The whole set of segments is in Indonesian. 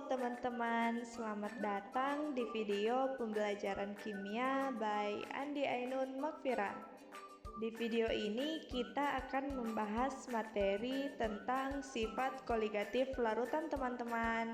teman-teman, selamat datang di video pembelajaran kimia by Andi Ainun Makfira. Di video ini kita akan membahas materi tentang sifat koligatif larutan teman-teman.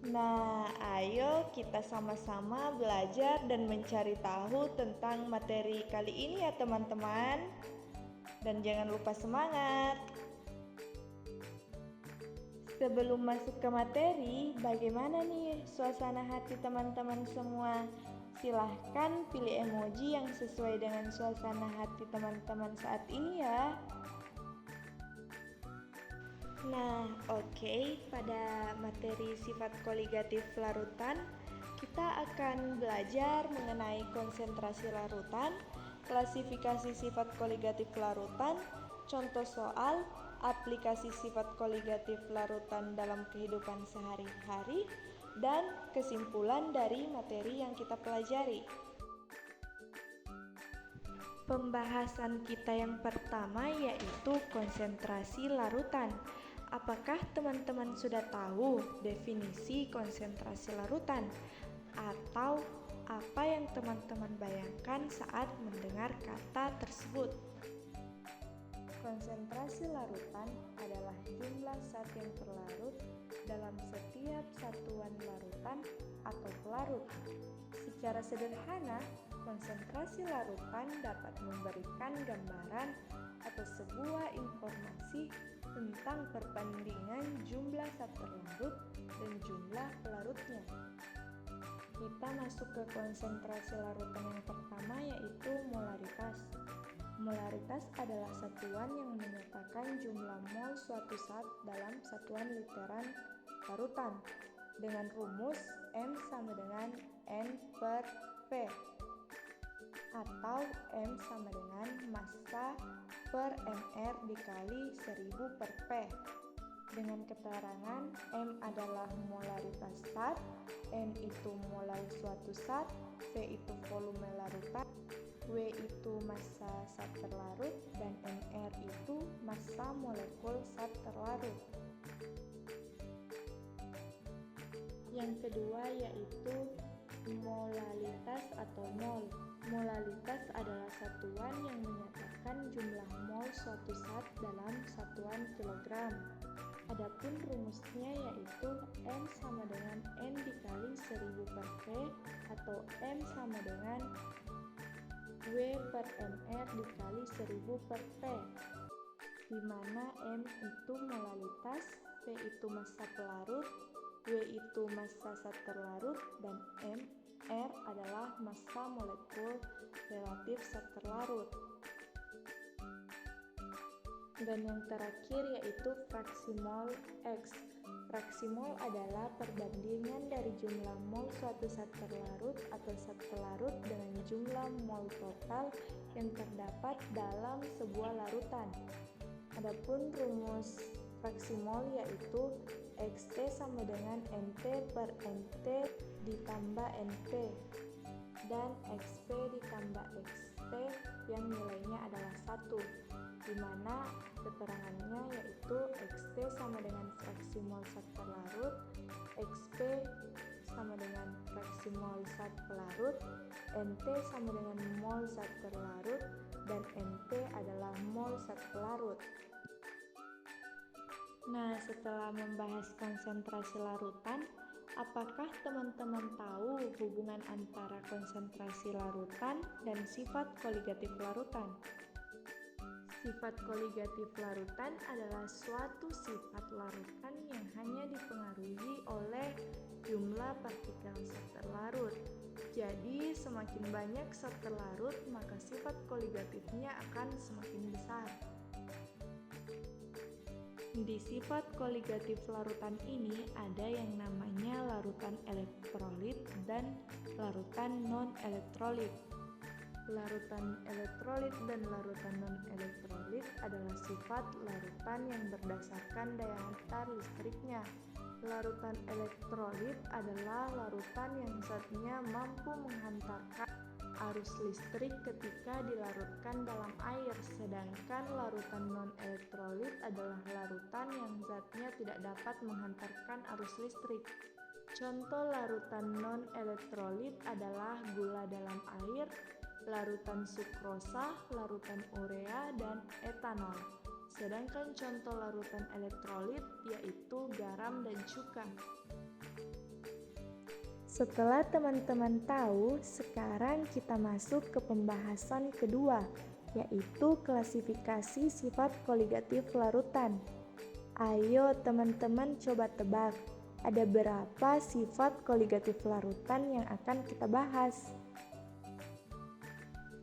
Nah, ayo kita sama-sama belajar dan mencari tahu tentang materi kali ini ya teman-teman. Dan jangan lupa semangat! Sebelum masuk ke materi, bagaimana nih suasana hati teman-teman semua? Silahkan pilih emoji yang sesuai dengan suasana hati teman-teman saat ini ya. Nah, oke, pada materi sifat koligatif larutan, kita akan belajar mengenai konsentrasi larutan, klasifikasi sifat koligatif larutan, contoh soal, aplikasi sifat koligatif larutan dalam kehidupan sehari-hari, dan kesimpulan dari materi yang kita pelajari. Pembahasan kita yang pertama yaitu konsentrasi larutan. Apakah teman-teman sudah tahu definisi konsentrasi larutan? Atau apa yang teman-teman bayangkan saat mendengar kata tersebut? Konsentrasi larutan adalah jumlah zat yang terlarut dalam setiap satuan larutan atau pelarut. Secara sederhana, konsentrasi larutan dapat memberikan gambaran atau sebuah informasi tentang perbandingan jumlah zat terlarut dan jumlah pelarutnya. Kita masuk ke konsentrasi larutan yang pertama yaitu molaritas. Molaritas adalah satuan yang menyatakan jumlah mol suatu zat dalam satuan literan larutan dengan rumus M sama dengan N per P atau M sama dengan massa per mR dikali 1000 per P. Dengan keterangan M adalah molaritas zat, N itu molar suatu zat, V itu volume larutan, W itu massa zat terlarut, dan mR itu massa molekul zat terlarut. Yang kedua yaitu molalitas atau mol. Molalitas adalah satuan yang menyatakan jumlah mol suatu zat dalam satuan kilogram. Adapun rumusnya yaitu M sama dengan N dikali 1000 per P atau M sama dengan W per mR dikali 1000 per P, di mana M itu molalitas, P itu massa pelarut, W itu massa zat terlarut, dan mR adalah massa molekul relatif zat terlarut. Dan yang terakhir yaitu fraksi mol X. Fraksi mol adalah perbandingan dari jumlah mol suatu zat terlarut atau zat pelarut dengan jumlah mol total yang terdapat dalam sebuah larutan. Adapun rumus fraksi mol yaitu Xt sama dengan Nt per Nt ditambah Np dan Xp ditambah Xp yang nilainya adalah 1, di mana keterangannya yaitu Xt sama dengan fraksi mol zat terlarut, Xp sama dengan fraksi mol zat pelarut, Nt sama dengan mol zat terlarut, dan Np adalah mol zat pelarut. Nah, setelah membahas konsentrasi larutan, apakah teman-teman tahu hubungan antara konsentrasi larutan dan sifat koligatif larutan? Sifat koligatif larutan adalah suatu sifat larutan yang hanya dipengaruhi oleh jumlah partikel zat terlarut. Jadi, semakin banyak zat terlarut, maka sifat koligatifnya akan semakin besar. Di sifat koligatif larutan ini ada yang namanya larutan elektrolit dan larutan non-elektrolit. Larutan elektrolit dan larutan non-elektrolit adalah sifat larutan yang berdasarkan daya hantar listriknya. Larutan elektrolit adalah larutan yang zatnya mampu menghantarkan arus listrik ketika dilarutkan dalam air, sedangkan larutan non-elektrolit adalah larutan yang zatnya tidak dapat menghantarkan arus listrik. Contoh larutan non-elektrolit adalah gula dalam air, larutan sukrosa, larutan urea, dan etanol. Sedangkan contoh larutan elektrolit yaitu garam dan cuka. Setelah teman-teman tahu, sekarang kita masuk ke pembahasan kedua, yaitu klasifikasi sifat koligatif larutan. Ayo teman-teman coba tebak, ada berapa sifat koligatif larutan yang akan kita bahas?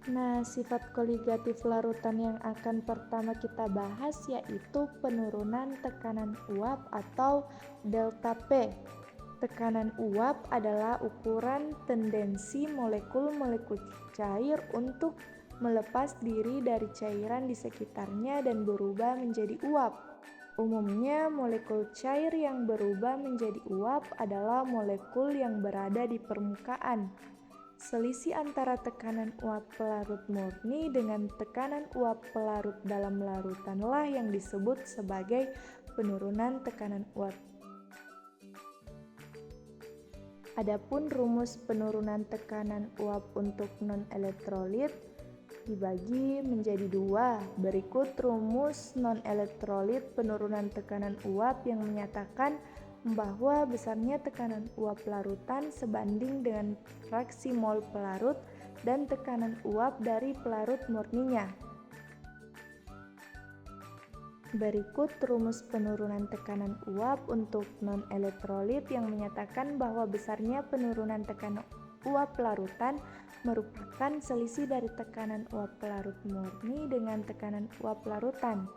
Nah, sifat koligatif larutan yang akan pertama kita bahas yaitu penurunan tekanan uap atau delta P. Tekanan uap adalah ukuran tendensi molekul-molekul cair untuk melepas diri dari cairan di sekitarnya dan berubah menjadi uap. Umumnya, molekul cair yang berubah menjadi uap adalah molekul yang berada di permukaan. Selisih antara tekanan uap pelarut murni dengan tekanan uap pelarut dalam larutanlah yang disebut sebagai penurunan tekanan uap. Adapun rumus penurunan tekanan uap untuk non-elektrolit dibagi menjadi dua. Berikut rumus non-elektrolit penurunan tekanan uap yang menyatakan bahwa besarnya tekanan uap larutan sebanding dengan fraksi mol pelarut dan tekanan uap dari pelarut murninya. Berikut rumus penurunan tekanan uap untuk non-elektrolit yang menyatakan bahwa besarnya penurunan tekanan uap larutan merupakan selisih dari tekanan uap pelarut murni dengan tekanan uap larutan.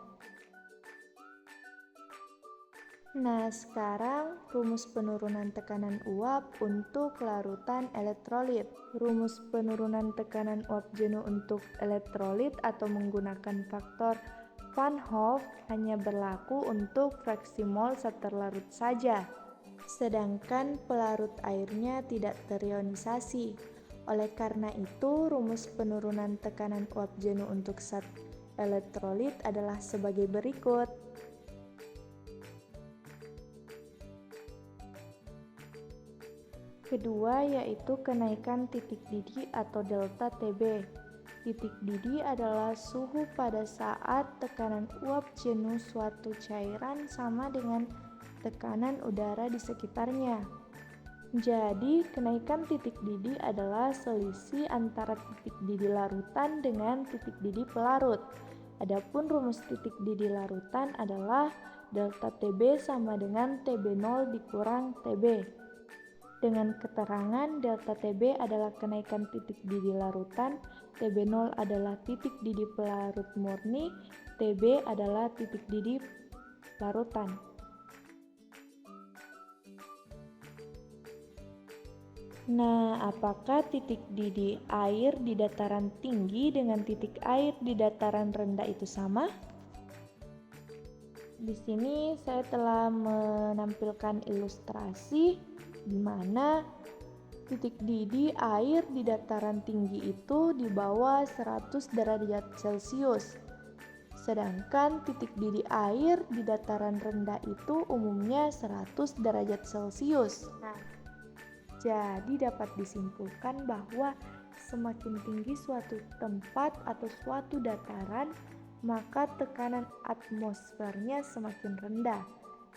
Nah, sekarang rumus penurunan tekanan uap untuk larutan elektrolit. Rumus penurunan tekanan uap jenuh untuk elektrolit atau menggunakan faktor Van Hoff hanya berlaku untuk fraksi mol zat terlarut saja, sedangkan pelarut airnya tidak terionisasi. Oleh karena itu, rumus penurunan tekanan uap jenuh untuk zat elektrolit adalah sebagai berikut. Kedua yaitu kenaikan titik didih atau delta TB. Titik didih adalah suhu pada saat tekanan uap jenuh suatu cairan sama dengan tekanan udara di sekitarnya. Jadi, kenaikan titik didih adalah selisih antara titik didih larutan dengan titik didih pelarut. Adapun rumus titik didih larutan adalah delta TB sama dengan TB0 dikurang TB. Dengan keterangan delta TB adalah kenaikan titik didih larutan, TB0 adalah titik didih pelarut murni, TB adalah titik didih larutan. Nah, apakah titik didih air di dataran tinggi dengan titik air di dataran rendah itu sama? Di sini saya telah menampilkan ilustrasi di mana titik didih air di dataran tinggi itu di bawah 100 derajat Celcius. Sedangkan titik didih air di dataran rendah itu umumnya 100 derajat Celcius. Nah, jadi dapat disimpulkan bahwa semakin tinggi suatu tempat atau suatu dataran, maka tekanan atmosfernya semakin rendah,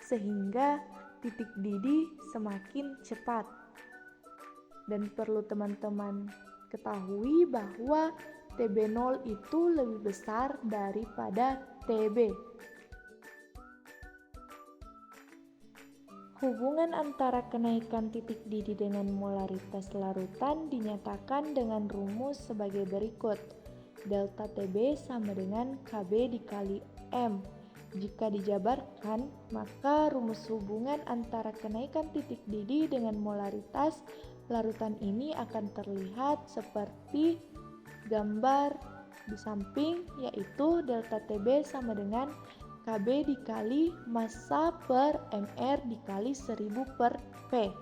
sehingga titik didih semakin cepat. Dan perlu teman-teman ketahui bahwa TB0 itu lebih besar daripada TB. Hubungan antara kenaikan titik didih dengan molaritas larutan dinyatakan dengan rumus sebagai berikut. Delta TB sama dengan KB dikali M. Jika dijabarkan, maka rumus hubungan antara kenaikan titik didih dengan molaritas larutan ini akan terlihat seperti gambar di samping, yaitu delta TB sama dengan KB dikali massa per MR dikali 1000 per P.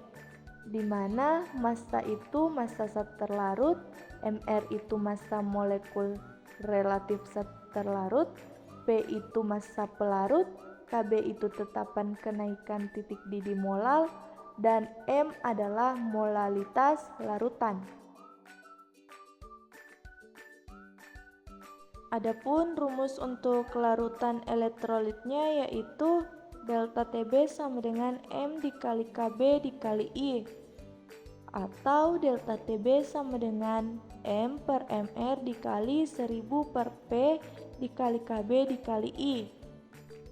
di mana massa itu massa zat terlarut, Mr itu massa molekul relatif zat terlarut, P itu massa pelarut, Kb itu tetapan kenaikan titik didih molal, dan M adalah molalitas larutan. Adapun rumus untuk larutan elektrolitnya yaitu delta Tb sama dengan M dikali Kb dikali I, atau delta Tb sama dengan M per Mr dikali 1000 per P dikali Kb dikali I.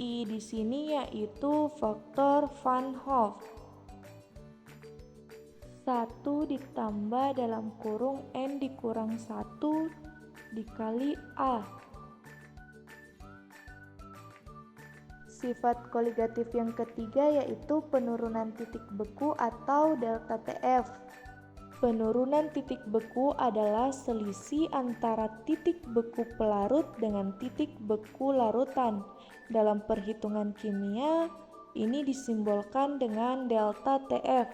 I di sini yaitu faktor Van Hoff. 1 ditambah dalam kurung N dikurang 1 dikali A. Sifat koligatif yang ketiga yaitu penurunan titik beku atau delta Tf. Penurunan titik beku adalah selisih antara titik beku pelarut dengan titik beku larutan. Dalam perhitungan kimia, ini disimbolkan dengan delta Tf.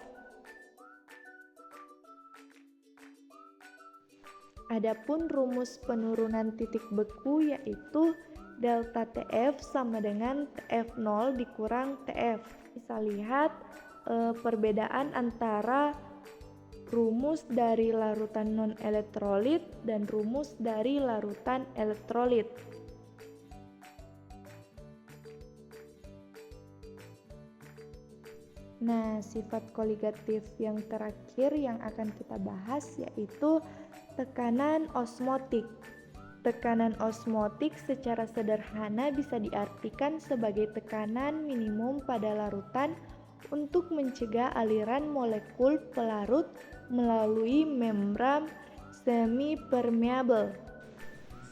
Adapun rumus penurunan titik beku yaitu delta Tf sama dengan Tf0 dikurang Tf. Bisa lihat perbedaan antara rumus dari larutan non-elektrolit dan rumus dari larutan elektrolit. Nah, sifat koligatif yang terakhir yang akan kita bahas yaitu tekanan osmotik. Tekanan osmotik secara sederhana bisa diartikan sebagai tekanan minimum pada larutan untuk mencegah aliran molekul pelarut melalui membran semi-permeabel.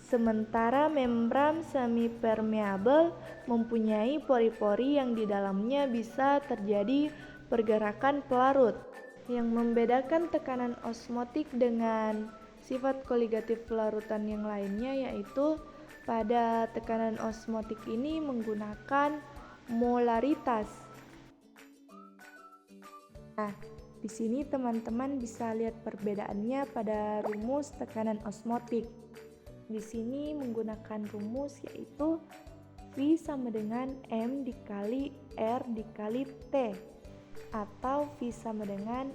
Sementara membran semi-permeabel mempunyai pori-pori yang di dalamnya bisa terjadi pergerakan pelarut. Yang membedakan tekanan osmotik dengan sifat koligatif larutan yang lainnya yaitu pada tekanan osmotik ini menggunakan molaritas. Nah, di sini teman-teman bisa lihat perbedaannya pada rumus tekanan osmotik. Di sini menggunakan rumus yaitu V sama dengan M dikali R dikali T, atau V sama dengan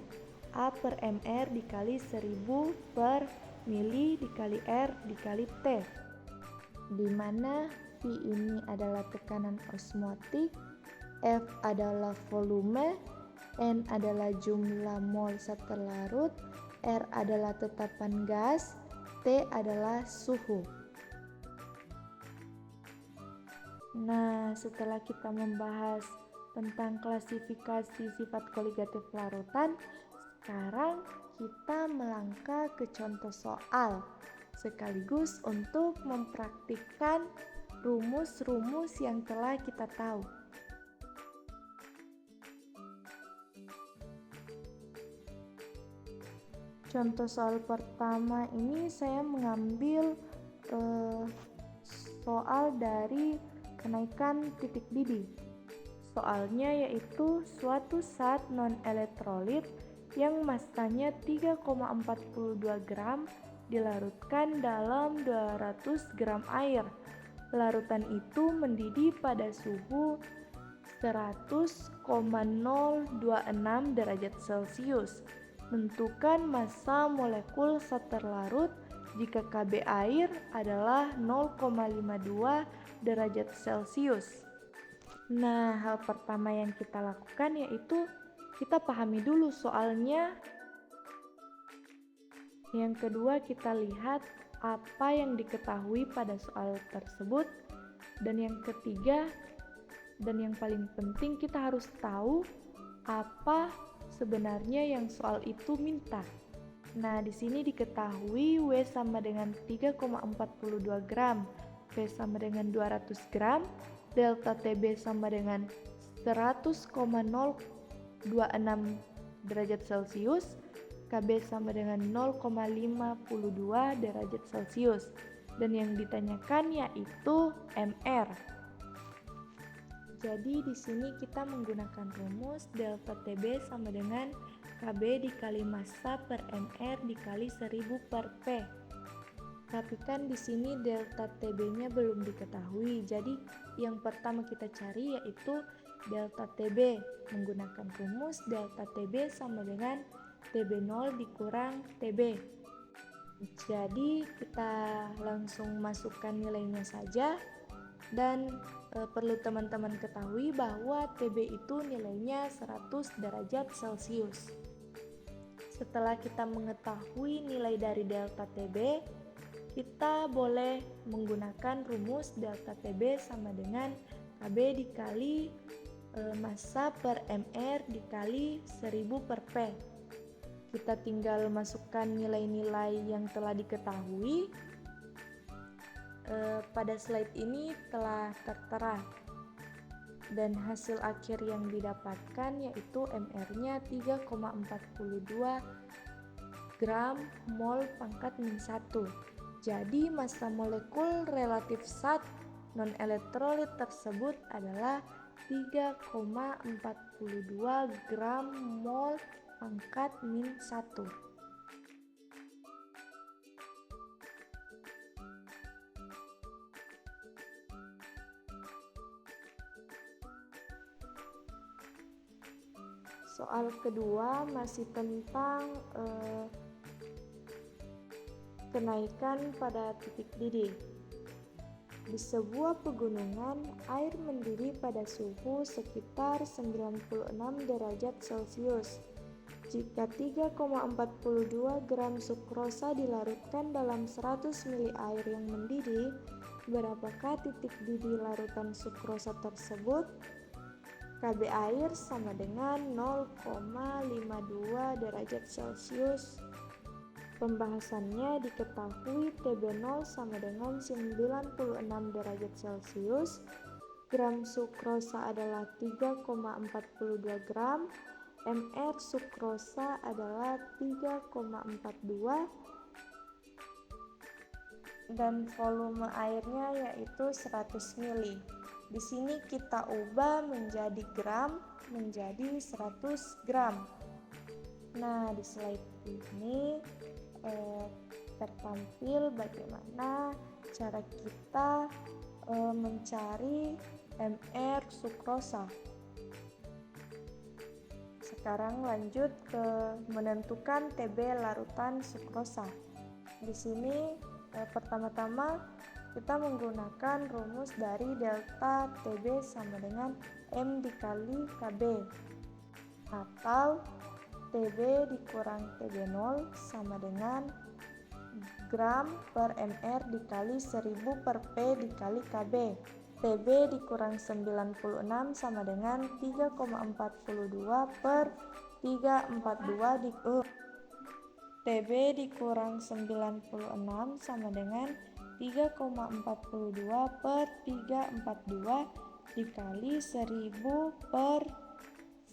A per Mr dikali 1000 per mili dikali R dikali T, di mana V ini adalah tekanan osmotik, F adalah volume, N adalah jumlah mol zat terlarut, R adalah tetapan gas, T adalah suhu. Nah, setelah kita membahas tentang klasifikasi sifat koligatif larutan, sekarang kita melangkah ke contoh soal, sekaligus untuk mempraktikkan rumus-rumus yang telah kita tahu. Contoh soal pertama ini saya mengambil soal dari kenaikan titik didih. Soalnya yaitu suatu zat non-elektrolit yang massanya 3,42 gram dilarutkan dalam 200 gram air. Larutan itu mendidih pada suhu 100,026 derajat Celcius. Tentukan massa molekul zat terlarut jika Kb air adalah 0,52 derajat Celcius. Nah, hal pertama yang kita lakukan yaitu kita pahami dulu soalnya. Yang kedua, kita lihat apa yang diketahui pada soal tersebut. Dan yang ketiga, dan yang paling penting, kita harus tahu apa sebenarnya yang soal itu minta. Nah, di sini diketahui W sama dengan 3,42 gram, P sama dengan 200 gram, delta Tb sama dengan 100,026 derajat Celcius, Kb sama dengan 0,52 derajat Celcius, dan yang ditanyakan yaitu Mr. Jadi di sini kita menggunakan rumus delta Tb sama dengan KB dikali massa per mR dikali 1000 per P. Tapi kan di sini delta TB-nya belum diketahui. Jadi yang pertama kita cari yaitu delta TB menggunakan rumus delta TB sama dengan TB0 dikurang TB. Jadi kita langsung masukkan nilainya saja dan perlu teman-teman ketahui bahwa TB itu nilainya 100 derajat Celcius. Setelah kita mengetahui nilai dari delta TB, kita boleh menggunakan rumus delta TB sama dengan KB dikali massa per mR dikali 1000 per P. Kita tinggal masukkan nilai-nilai yang telah diketahui. Pada slide ini telah tertera dan hasil akhir yang didapatkan yaitu mR-nya 3,42 gram mol pangkat min 1. Jadi massa molekul relatif zat non-elektrolit tersebut adalah 3,42 gram mol pangkat min 1. Soal kedua masih tentang kenaikan pada titik didih. Di sebuah pegunungan, air mendidih pada suhu sekitar 96 derajat Celcius. Jika 3,42 gram sukrosa dilarutkan dalam 100 ml air yang mendidih, berapakah titik didih larutan sukrosa tersebut? KB air sama dengan 0,52 derajat Celcius. Pembahasannya diketahui TB0 sama dengan 96 derajat Celcius. Gram sukrosa adalah 3,42 gram. mR sukrosa adalah 3,42 dan volume airnya yaitu 100 ml. Di sini kita ubah menjadi gram menjadi 100 gram. Nah, di slide ini tertampil bagaimana cara kita mencari mR sukrosa. Sekarang lanjut ke menentukan TB larutan sukrosa. Di sini pertama-tama kita menggunakan rumus dari delta TB sama dengan M dikali KB atau TB dikurang TB0 sama dengan gram per mR dikali 1000 per P dikali KB. TB dikurang 96 sama dengan 3,42 per 342 TB dikurang 96 sama dengan 3,42 per 342 dikali 1000 per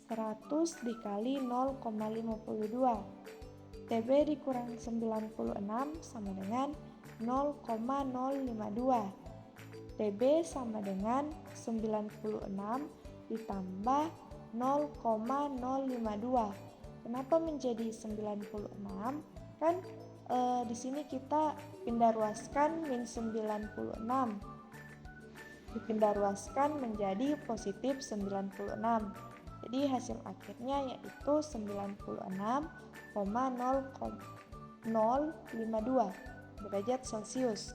100 dikali 0,52. TB dikurang 96 sama dengan 0,052. TB sama dengan 96 ditambah 0,052. Kenapa menjadi 96? Kan di sini kita pindah ruaskan min 96. Dipindah ruaskan menjadi positif 96. Jadi hasil akhirnya yaitu 96,0052 derajat Celcius.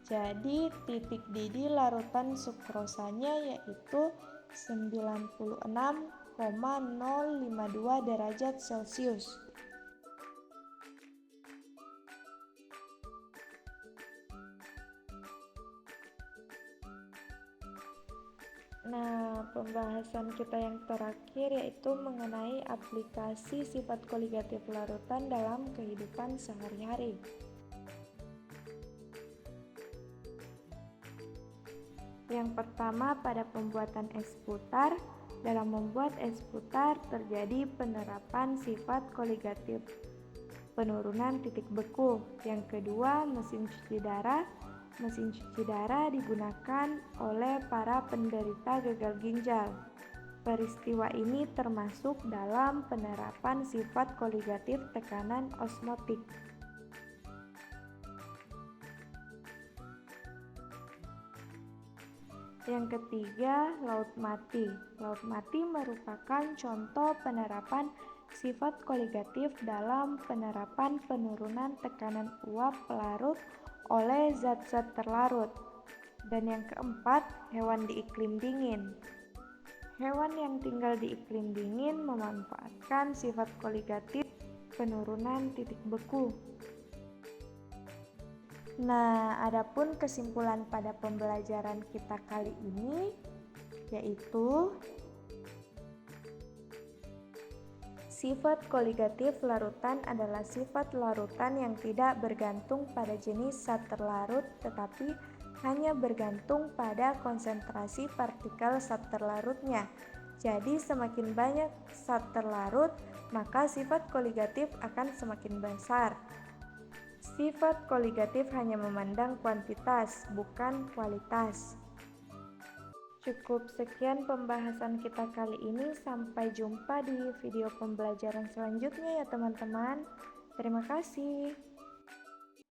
Jadi titik didih larutan sukrosanya yaitu 96,052 derajat Celcius. Nah, pembahasan kita yang terakhir yaitu mengenai aplikasi sifat koligatif larutan dalam kehidupan sehari-hari. Yang pertama, pada pembuatan es putar. Dalam membuat es putar terjadi penerapan sifat koligatif penurunan titik beku. Yang kedua, mesin cuci darah. Mesin cuci darah digunakan oleh para penderita gagal ginjal. Peristiwa ini termasuk dalam penerapan sifat koligatif tekanan osmotik. Yang ketiga, laut mati. Laut mati merupakan contoh penerapan sifat koligatif dalam penerapan penurunan tekanan uap pelarut oleh zat-zat terlarut. Dan yang keempat, hewan di iklim dingin. Hewan yang tinggal di iklim dingin memanfaatkan sifat koligatif penurunan titik beku. Nah, adapun kesimpulan pada pembelajaran kita kali ini yaitu sifat koligatif larutan adalah sifat larutan yang tidak bergantung pada jenis zat terlarut tetapi hanya bergantung pada konsentrasi partikel zat terlarutnya. Jadi semakin banyak zat terlarut, maka sifat koligatif akan semakin besar. Sifat koligatif hanya memandang kuantitas, bukan kualitas. Cukup sekian pembahasan kita kali ini. Sampai jumpa di video pembelajaran selanjutnya ya teman-teman. Terima kasih.